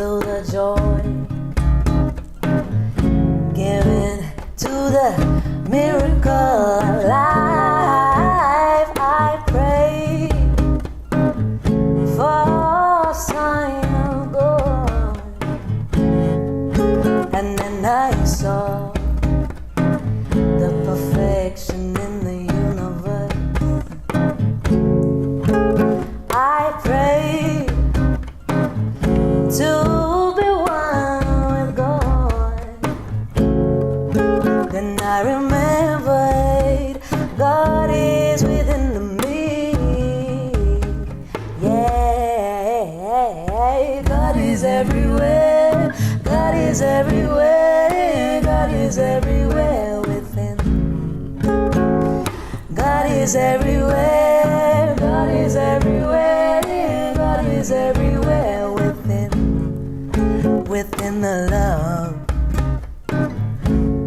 to the joy, giving to the miracle of life. I pray for a sign of God, and then I saw the perfection in the universe. I pray to be one with God. Then I remembered God is within me. Yeah, God is everywhere. God is everywhere. God is everywhere within. God is everywhere. God is everywhere. God is everywhere within. Within the love,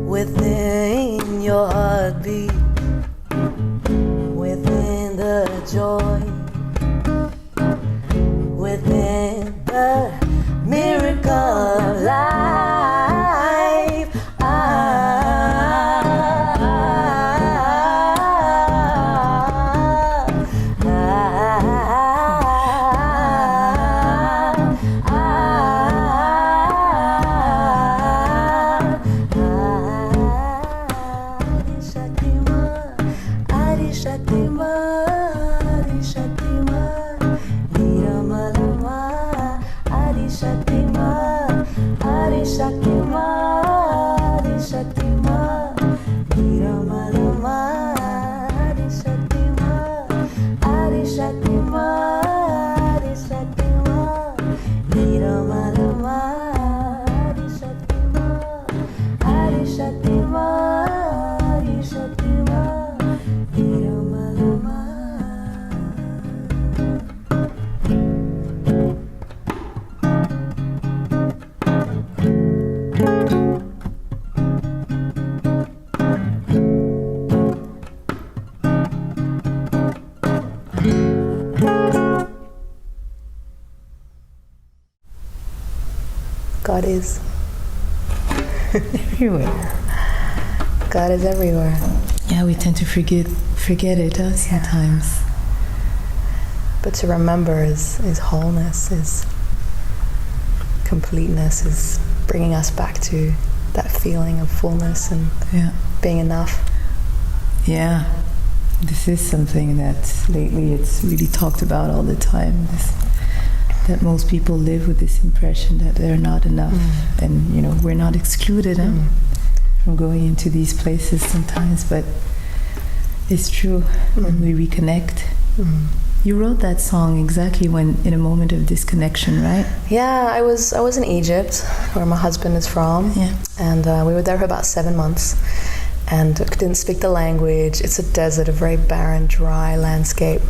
within your heartbeat, within the joy, within the miracle of life. God is everywhere. God is everywhere. Yeah, we tend to forget it sometimes. But to remember is wholeness, is completeness, is bringing us back to that feeling of fullness and being enough. Yeah, this is something that lately it's really talked about all the time. That most people live with this impression that they're not enough, and we're not excluded from going into these places sometimes, but it's true when we reconnect. You wrote that song exactly in a moment of disconnection, right? Yeah, I was in Egypt, where my husband is from, and we were there for about 7 months, and didn't speak the language. It's a desert, a very barren, dry landscape.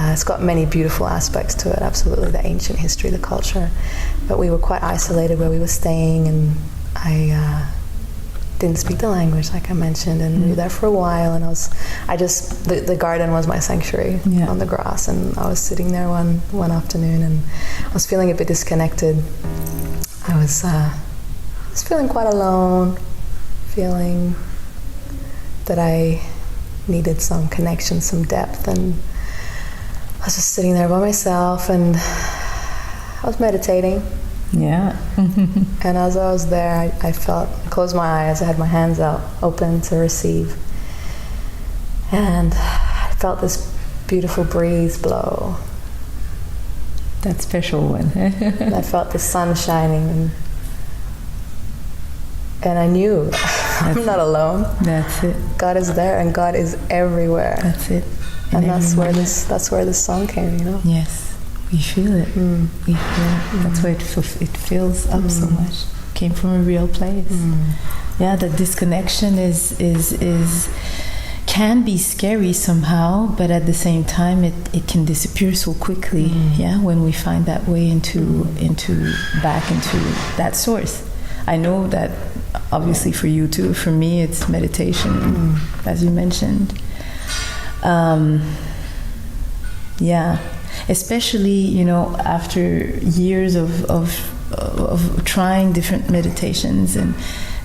It's got many beautiful aspects to it, absolutely, the ancient history, the culture. But we were quite isolated where we were staying, and I didn't speak the language, like I mentioned, and we were there for a while, and the garden was my sanctuary on the grass, and I was sitting there one afternoon, and I was feeling a bit disconnected. I was feeling quite alone, feeling that I needed some connection, some depth, and I was just sitting there by myself, and I was meditating. Yeah. And as I was there, I closed my eyes, I had my hands out, open to receive. And I felt this beautiful breeze blow. That special one. And I felt the sun shining, and I knew I'm not alone. That's it. God is there, and God is everywhere. That's it. And that's where this song came, Yes, we feel it. We feel it. That's why it fills up so much. Came from a real place. Yeah, the disconnection can be scary somehow, but at the same time, it can disappear so quickly. Yeah, when we find that way back into that source. I know that obviously for you too. For me, it's meditation, as you mentioned. Yeah, especially after years of trying different meditations and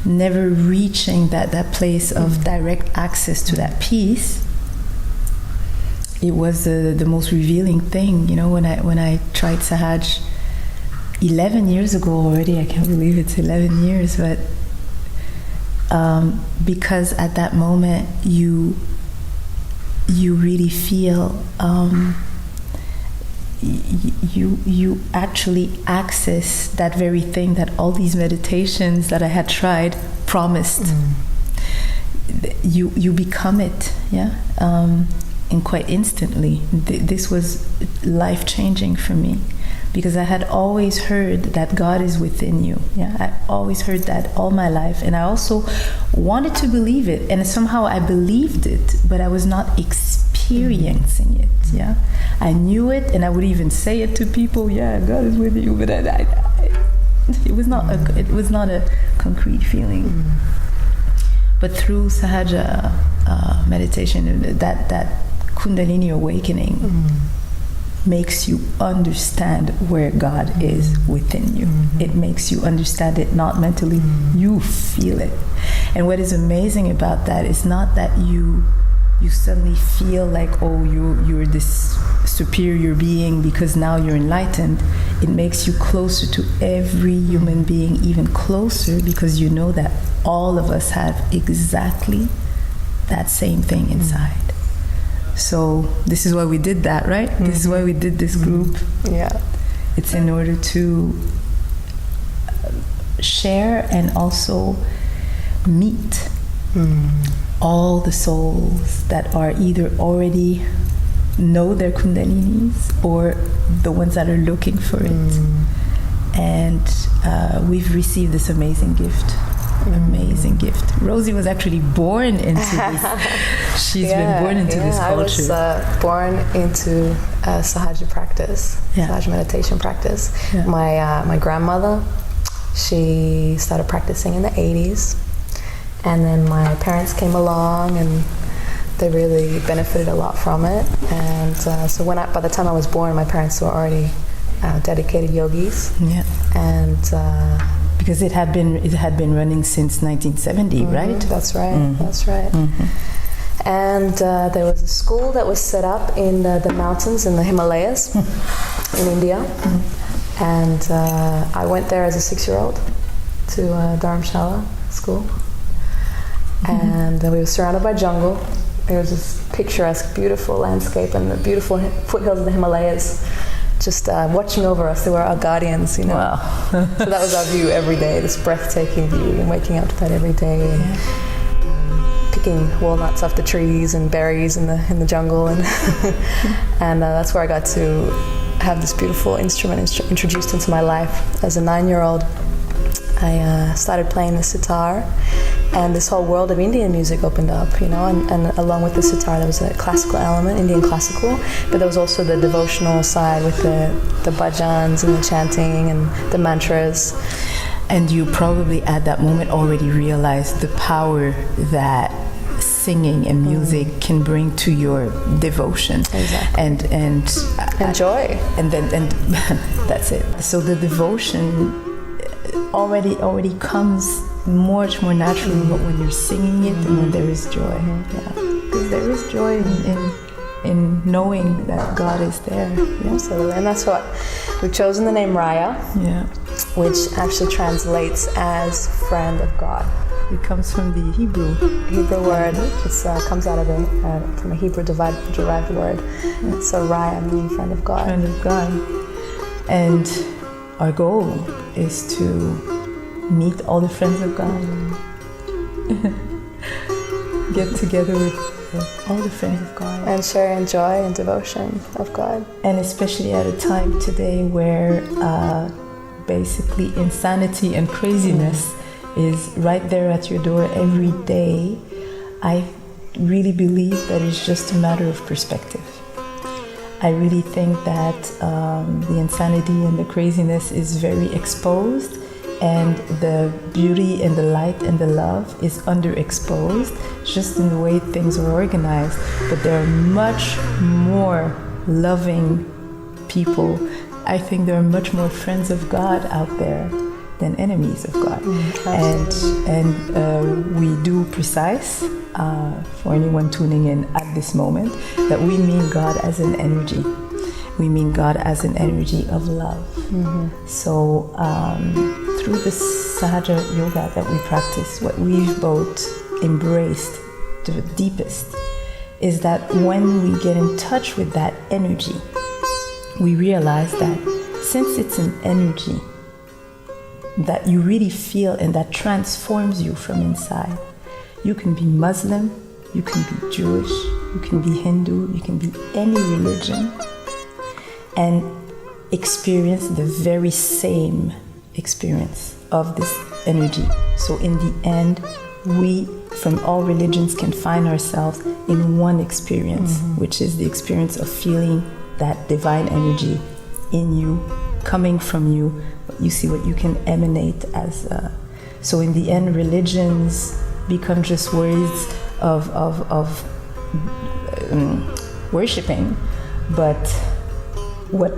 never reaching that place of direct access to that peace, it was the most revealing thing. You know, when I tried Sahaja 11 years ago already, I can't believe it's 11 years, but because at that moment you really feel you actually access that very thing that all these meditations that I had tried promised. You become it, yeah. And quite instantly, this was life-changing for me, because I had always heard that God is within you. Yeah, I always heard that all my life, and I also wanted to believe it, and somehow I believed it, but I was not experiencing it. Yeah, I knew it, and I would even say it to people. Yeah, God is with you, but it was not a concrete feeling. But through Sahaja meditation, that Kundalini awakening makes you understand where God is within you. It makes you understand it not mentally, you feel it. And what is amazing about that is not that you suddenly feel like, oh, you're this superior being because now you're enlightened. It makes you closer to every human being, even closer, because you know that all of us have exactly that same thing inside. So this is why we did that, right? This is why we did this group. Yeah. It's in order to share and also meet all the souls that are either already know their Kundalinis or the ones that are looking for it. And we've received this amazing gift. Amazing gift. Rosie was actually born into this. She's been born into this culture. I was born into Sahaja practice, Sahaja meditation practice. Yeah. My grandmother, she started practicing in the 80s, and then my parents came along, and they really benefited a lot from it. And so by the time I was born, my parents were already dedicated yogis. Yeah. And because it had been running since 1970, right? That's right. That's right. And there was a school that was set up in the mountains in the Himalayas in India. And I went there as a 6-year-old to Dharamshala school. And we were surrounded by jungle. There was this picturesque, beautiful landscape and the beautiful foothills of the Himalayas just watching over us. They were our guardians, you know. Wow. So that was our view every day, this breathtaking view, and waking up to that every day, and picking walnuts off the trees and berries in the jungle, and and that's where I got to have this beautiful instrument introduced into my life. As a 9-year-old, I started playing the sitar, and this whole world of Indian music opened up, you know, and along with the sitar there was a classical element, Indian classical, but there was also the devotional side with the bhajans and the chanting and the mantras. And you probably at that moment already realized the power that singing and music can bring to your devotion. Exactly. And joy. And that's it. So the devotion already comes much more naturally when you're singing it and when there is joy. Yeah, because there is joy in knowing that God is there. Yeah. Absolutely, and that's what we've chosen the name Rayah, which actually translates as friend of God. It comes from the Hebrew word. It comes out of from a Hebrew derived word. So Rayah meaning friend of God. Friend of God. And our goal is to meet all the friends of God. Get together with all the friends of God. And share in joy and devotion of God. And especially at a time today where basically insanity and craziness is right there at your door every day. I really believe that it's just a matter of perspective. I really think that the insanity and the craziness is very exposed, and the beauty and the light and the love is underexposed, just in the way things are organized. But there are much more loving people I think there are much more friends of God out there than enemies of God. And we do precise, for anyone tuning in at this moment, that we mean God as an energy. We mean God as an energy of love. So through the Sahaja yoga that we practice, what we've both embraced to the deepest is that when we get in touch with that energy, we realize that since it's an energy that you really feel and that transforms you from inside, you can be Muslim, you can be Jewish, you can be Hindu, you can be any religion, and experience the very same experience of this energy. So in the end, we from all religions can find ourselves in one experience, which is the experience of feeling that divine energy in you, coming from you. You see what you can emanate as. So in the end, religions become just ways of worshiping, but what,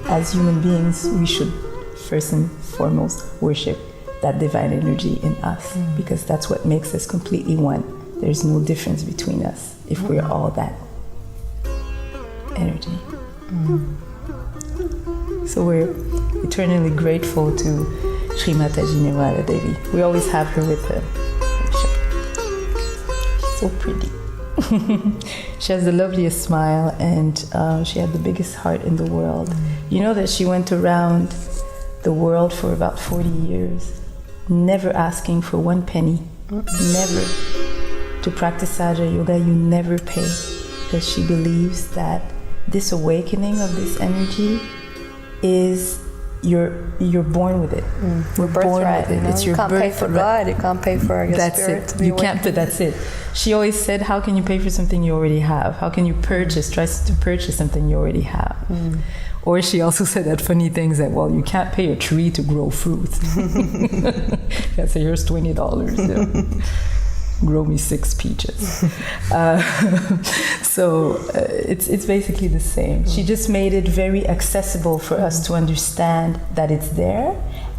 as human beings, we should first and foremost worship that divine energy in us, because that's what makes us completely one. There's no difference between us if we're all that energy. So we're eternally grateful to Shri Mataji Nirmala Devi. We always have her with her. She's so pretty. She has the loveliest smile, and she had the biggest heart in the world. You know that she went around the world for about 40 years, never asking for one penny, never. To practice Sahaja Yoga, you never pay, because she believes that this awakening of this energy is you're born with it. We're born with it. It's your you can't pay for God. You can't pay for your spirit. That's it. You can't. But that's it. She always said, "How can you pay for something you already have? How can you try to purchase something you already have?" Or she also said that funny things that, well, you can't pay a tree to grow fruit. Yeah, so here's $20. Yeah. Grow me 6 peaches. So it's basically the same. She just made it very accessible for us to understand that it's there,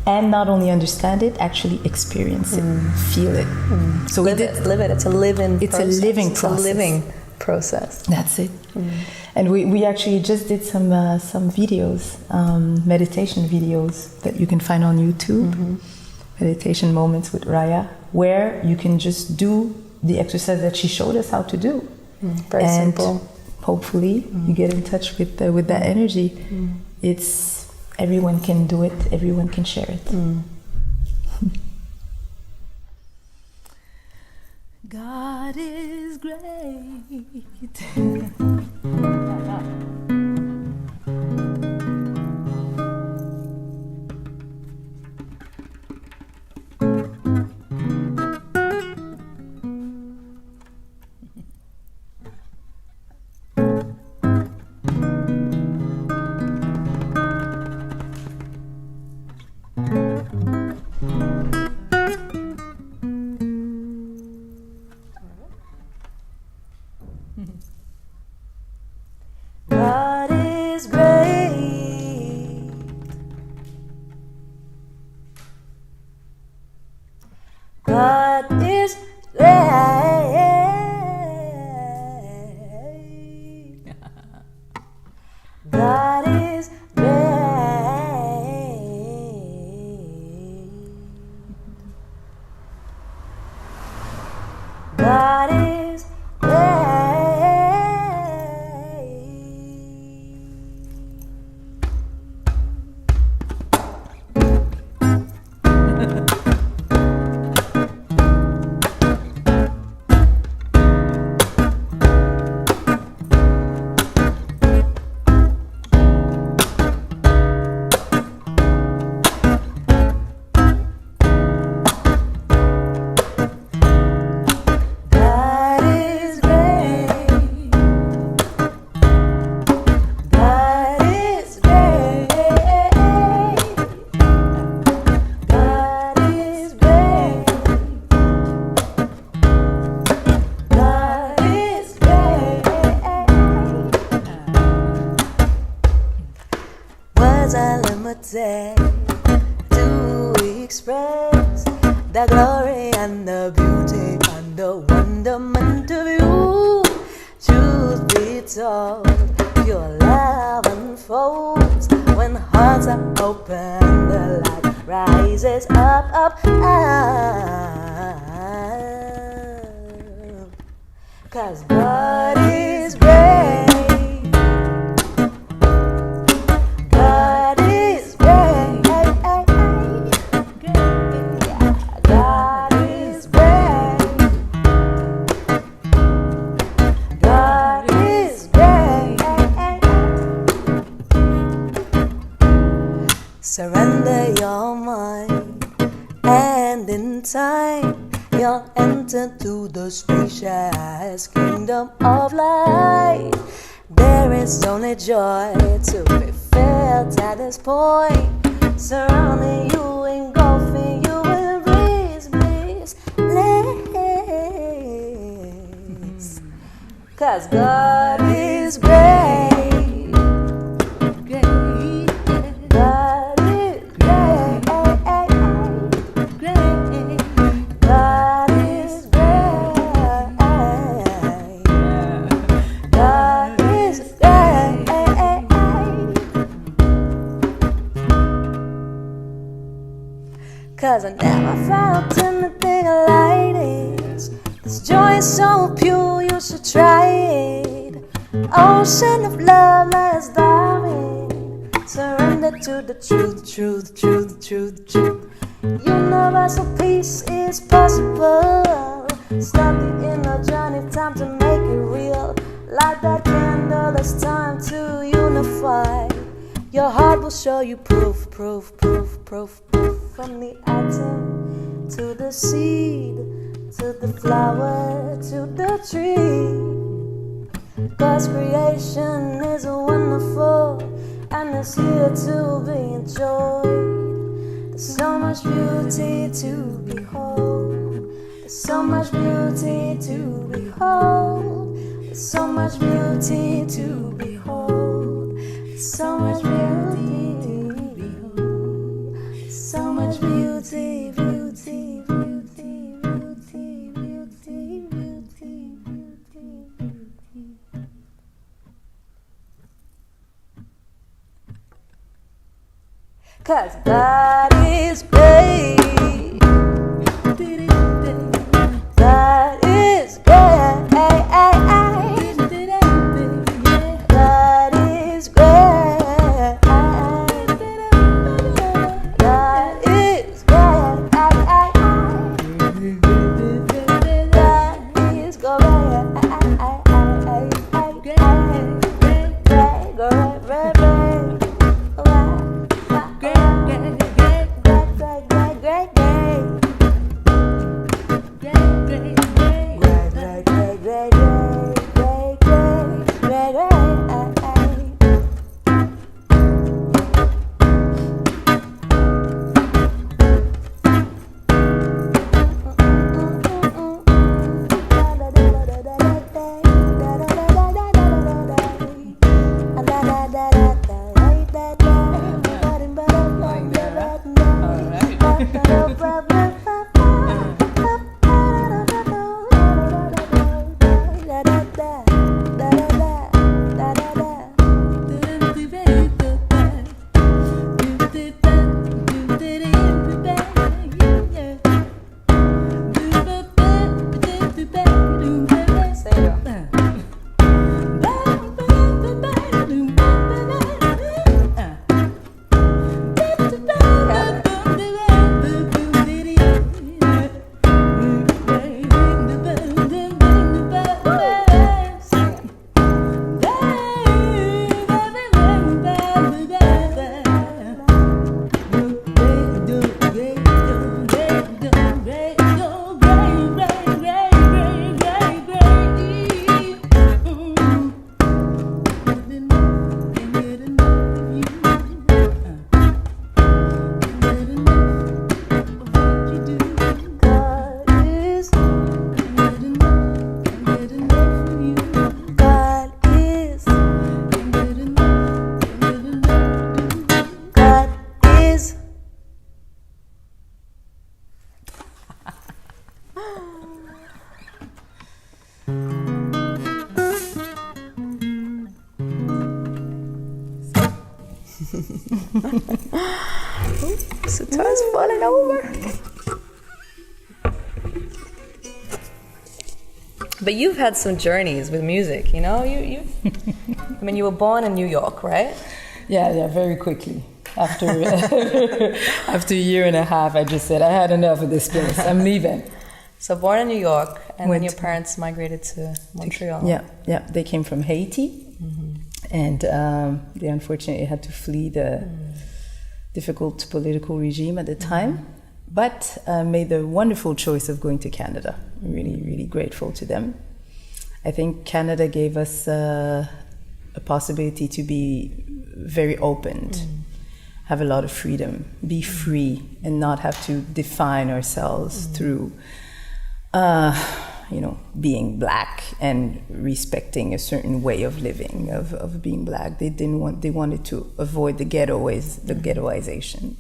and not only understand it, actually experience it, feel it. So live it. It's a living process. It's a living process. It's a living process. That's it. And we actually just did some videos, meditation videos that you can find on YouTube. Meditation moments with Rayah, where you can just do the exercise that she showed us how to do. Very simple. Hopefully, you get in touch with that energy. It's everyone can do it. Everyone can share it. God is great. God is great. God is great. God is great. God is great. God express the glory and the beauty and the wonderment of you. Truth be told, pure love unfolds when hearts are open. The light rises up, up, up. 'Cause God is great. God is great. God is great. God is great. Surrender your mind, and in time you'll enter through the spacious kingdom of light. There is only joy to be felt at this point, surrounding you, engulfing you in bliss, bliss. 'Cause God is great. God is great. God is great. God is great. 'Cause I never felt anything like this. This joy is so pure, you should try it. Ocean of love, let's dive in. Surrender to the truth, truth, truth, truth, truth. Universal peace is possible. Stop the inner journey, time to make it real. Light that candle, it's time to unify. Your heart will show you proof, proof, proof, proof, proof. From the atom to the seed, to the flower, to the tree. God's creation is wonderful, and it's here to be enjoyed. There's so much beauty to behold. There's so much beauty to behold. There's so much beauty to behold. There's so much beauty to behold. There's so much beauty, beauty, beauty, beauty, beauty, beauty, beauty. 'Cause God is great. God is great. God is great. God is great. Sitar's falling over. But you've had some journeys with music, you know? I mean, you were born in New York, right? Yeah, very quickly. After after a year and a half, I just said, I had enough of this place. I'm leaving. So born in New York, and then your parents migrated to Montreal. Yeah. They came from Haiti, and they unfortunately had to flee the difficult political regime at the time, but made the wonderful choice of going to Canada. I'm really, really grateful to them. I think Canada gave us a possibility to be very open, have a lot of freedom, be free, and not have to define ourselves through being black and respecting a certain way of living, of being black. They wanted to avoid the ghettoization.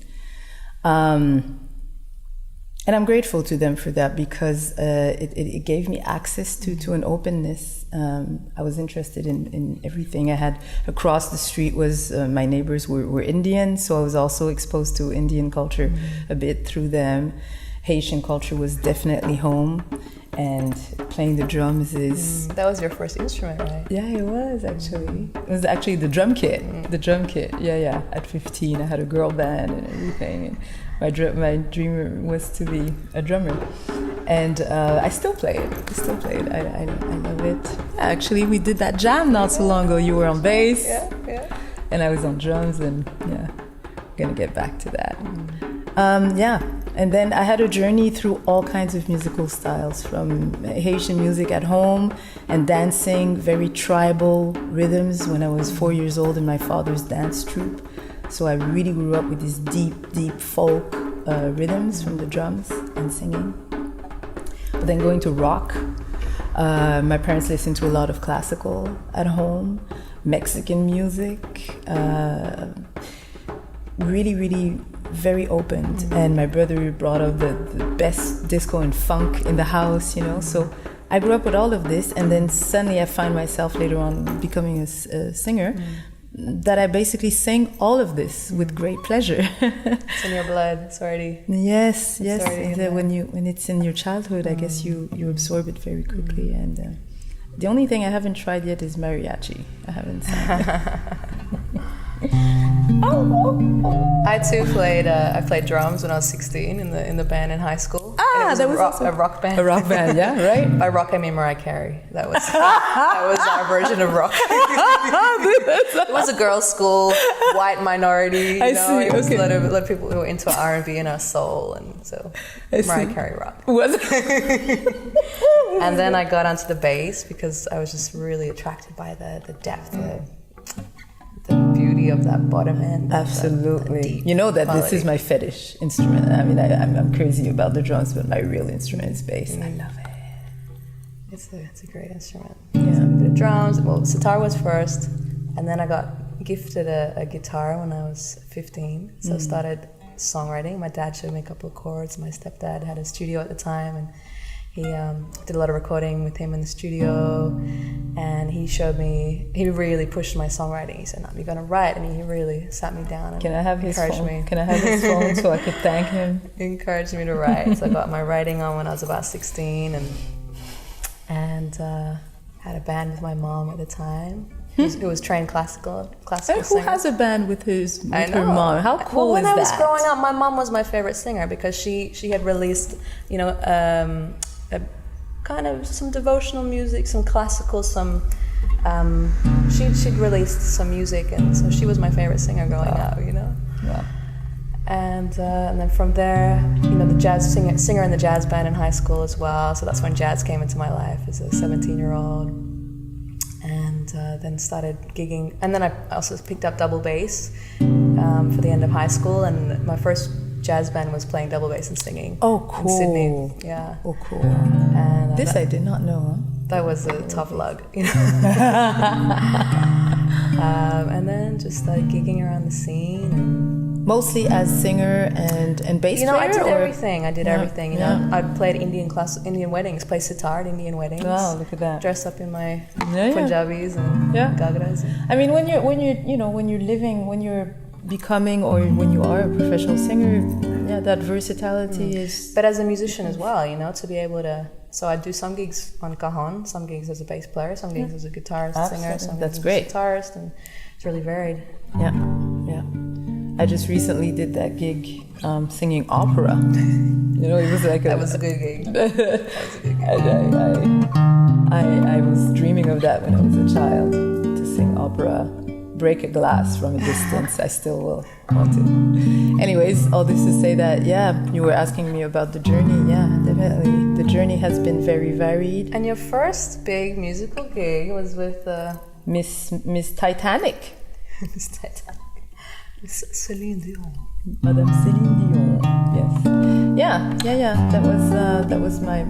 And I'm grateful to them for that, because it gave me access to an openness. I was interested in everything. I had across the street my neighbors were Indian, so I was also exposed to Indian culture a bit through them. Haitian culture was definitely home, and playing the drums is... That was your first instrument, right? Yeah, it was actually. It was actually the drum kit. The drum kit, yeah. At 15, I had a girl band and everything. And my dream was to be a drummer. And I still play it. I love it. Actually, we did that jam not so long ago. You were on bass. Yeah. And I was on drums, and gonna get back to that. And then I had a journey through all kinds of musical styles, from Haitian music at home and dancing, very tribal rhythms when I was 4 years old in my father's dance troupe. So I really grew up with these deep folk rhythms from the drums and singing. But then going to rock, my parents listened to a lot of classical at home, Mexican music, really very open. And my brother brought up the best disco and funk in the house, so I grew up with all of this, and then suddenly I find myself later on becoming a singer, that I basically sang all of this with great pleasure. It's in your blood. It's already... Yes. When it's in your childhood, I guess you absorb it very quickly. And the only thing I haven't tried yet is mariachi. I haven't sang. I too played drums when I was 16 in the band in high school. That was a rock band. A rock band, yeah, right. By rock I mean Mariah Carey. That was our version of rock. It was a girls' school, white minority. I see. It was a lot of people who were into R&B and our soul, and so Mariah Carey rock. Was And then I got onto the bass because I was just really attracted by the depth, the beauty of that bottom end. Absolutely. You know that quality. This is my fetish instrument. I mean, I'm crazy about the drums, but my real instrument is bass, and I love it. It's a great instrument. Yeah. So the drums. Well, sitar was first, and then I got gifted a guitar when I was 15. So I started songwriting. My dad showed me a couple of chords. My stepdad had a studio at the time, and he did a lot of recording with him in the studio, and he really pushed my songwriting. He said, "No, you're gonna write," and he really sat me down and Can I have his phone? me. Can I have his phone so I could thank him? He encouraged me to write. So I got my writing on when I was about 16, and had a band with my mom at the time. Who was trained classical singer. Who has a band with her mom? How cool is that? When I was growing up, my mom was my favorite singer because she had released, a kind of some devotional music, some classical, some she'd released some music, and so she was my favorite singer growing up, Yeah. And then from there, the jazz singer in the jazz band in high school as well. So that's when jazz came into my life as a 17-year-old, and then started gigging. And then I also picked up double bass for the end of high school, and my first jazz band was playing double bass and singing. Oh, cool. In Sydney. Yeah. Oh, cool. And this I did not know. Huh? That was a tough lug, And then just started gigging around the scene. And Mostly as singer and bass player? I did everything. I did everything. I played Indian weddings, played sitar at Indian weddings. Wow, look at that. Dressed up in my Punjabis and gagras. I mean, when you're becoming or when you are a professional singer, that versatility is... But as a musician as well, to be able to... So I do some gigs on cajon, some gigs as a bass player, some gigs as a guitarist, singer, some gigs as a guitarist, and it's really varied. Yeah. I just recently did that gig singing opera. It was like that was a good gig. I was dreaming of that when I was a child, to sing opera, break a glass from a distance. I still will want to. Anyways, all this to say that, you were asking me about the journey. Yeah, definitely. The journey has been very varied. And your first big musical gig was with... Miss Titanic. Miss Titanic. Miss Céline Dion. Madame Céline Dion. Yes. Yeah. That was my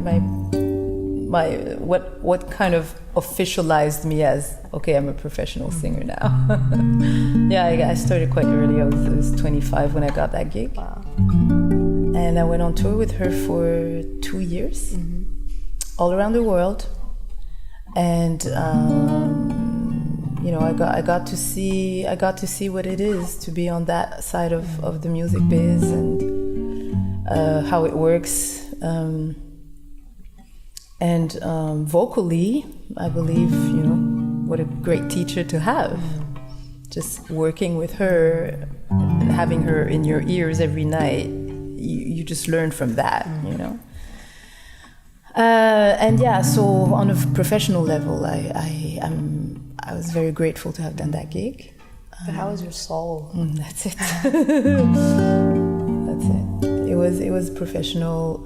what kind of officialized me as, okay, I'm a professional singer now. I started quite early. I was 25 when I got that gig. Wow. And I went on tour with her for 2 years, all around the world. And I got to see what it is to be on that side of the music biz and how it works. And vocally, I believe, what a great teacher to have. Just working with her and having her in your ears every night, you just learn from that, So on a professional level, I was very grateful to have done that gig. But how was your soul? That's it. That's it. It was professional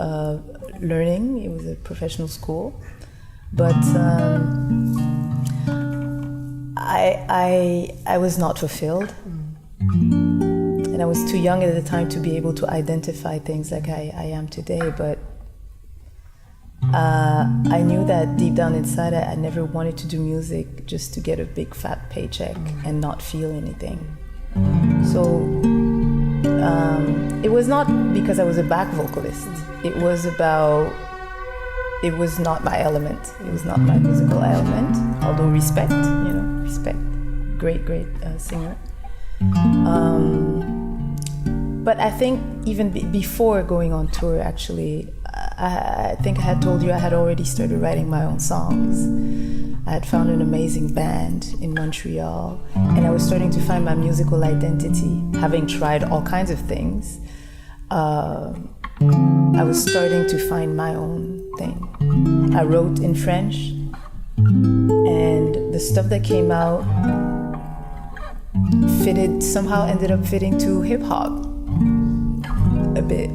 learning. It was a professional school, but I was not fulfilled, and I was too young at the time to be able to identify things like I am today. But I knew that deep down inside, I never wanted to do music just to get a big fat paycheck and not feel anything. So it was not because I was a back vocalist. It was not my element. It was not my musical element. Although respect. Great singer. But I think even before going on tour, actually, I think I had told you I had already started writing my own songs. I had found an amazing band in Montreal, and I was starting to find my musical identity, having tried all kinds of things. I was starting to find my own thing. I wrote in French, and the stuff that came out somehow ended up fitting to hip-hop a bit.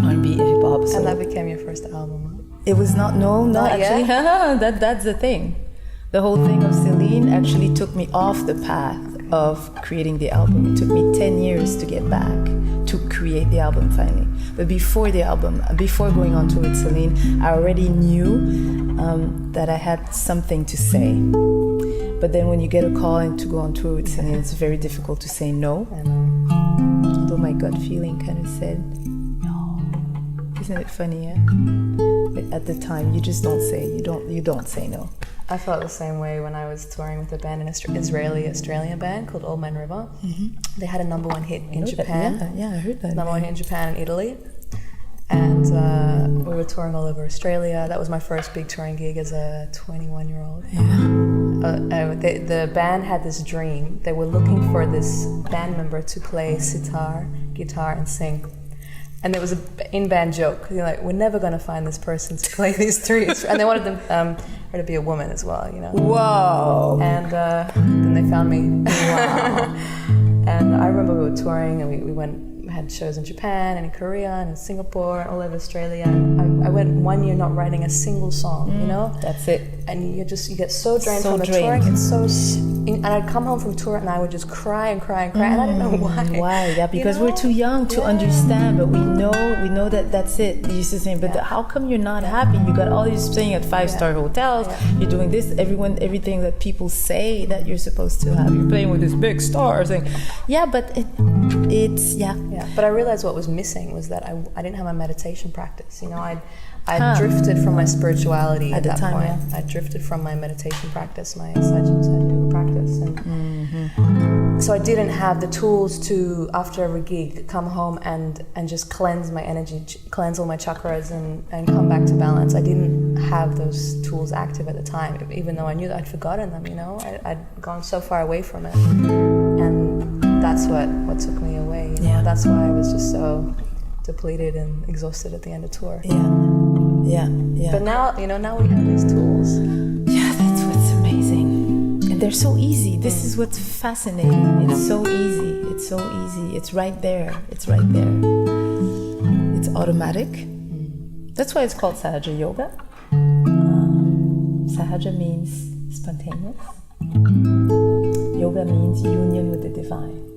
R&B, hip-hop. And that became your first album? It was not actually. That's the thing. The whole thing of Céline actually took me off the path of creating the album. It took me 10 years to get back to create the album finally. But before going on tour with Céline, I already knew that I had something to say. But then when you get a call and to go on tour with Céline, it's very difficult to say no. Although my gut feeling kind of said no. Isn't it funny? Yeah? But at the time, you just don't say. You don't say no. I felt the same way when I was touring with a band, an Israeli-Australian band called Old Man River. Mm-hmm. They had a number one hit in Japan. Yeah, I heard that. Number one hit in Japan and Italy. And we were touring all over Australia. That was my first big touring gig as a 21-year-old. Yeah. The band had this dream. They were looking for this band member to play sitar, guitar, and sing. And there was an in-band joke. We're never going to find this person to play these three. And they wanted her to be a woman as well, Whoa! And then they found me. Wow! And I remember we were touring, and we had shows in Japan and in Korea and in Singapore and all over Australia. And I went 1 year not writing a single song, That's it. And you get so drained from the touring. And I'd come home from tour and I would just cry and cry and cry, and I didn't know why. Why? Yeah, because we're too young to understand, but we know that that's it. You used to say, but how come you're not happy? You got all these staying at 5-star hotels. Yeah. You're doing this. Everything that people say that you're supposed to have. You're playing with this big star, saying, but it's Yeah, but I realized what was missing was that I didn't have my meditation practice. You know, I drifted from my spirituality at that time, point. yeah. I drifted from my meditation practice, my Sahaja practice, and so I didn't have the tools to, after every gig, come home and just cleanse my energy, cleanse all my chakras, and come back to balance. I didn't have those tools active at the time, even though I knew that I'd forgotten them. You know, I'd gone so far away from it, and that's what took me away. You know? That's why I was just so depleted and exhausted at the end of tour. Yeah. But now, you know, now we have these tools. Yeah, that's what's amazing. And they're so easy. This is what's fascinating. It's so easy. It's right there. It's automatic. That's why it's called Sahaja Yoga. Sahaja means spontaneous. Yoga means union with the divine.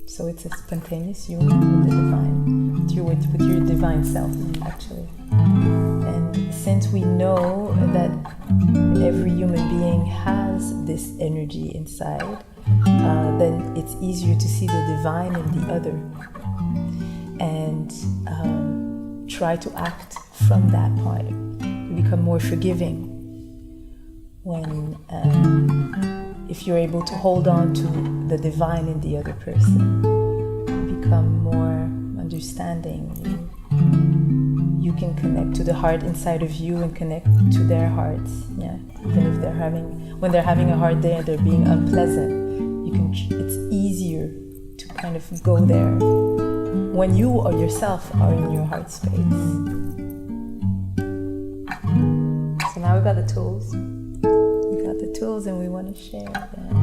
So it's a spontaneous union with the divine, with your divine self, actually. And since we know that every human being has this energy inside, then it's easier to see the divine in the other and try to act from that part. You become more forgiving when if you're able to hold on to the divine in the other person. You become more understanding. You can connect to the heart inside of you and connect to their hearts. Yeah, even if when they're having a hard day and they're being unpleasant, it's easier to kind of go there when you or yourself are in your heart space. So now we've got the tools. We got the tools and we want to share them.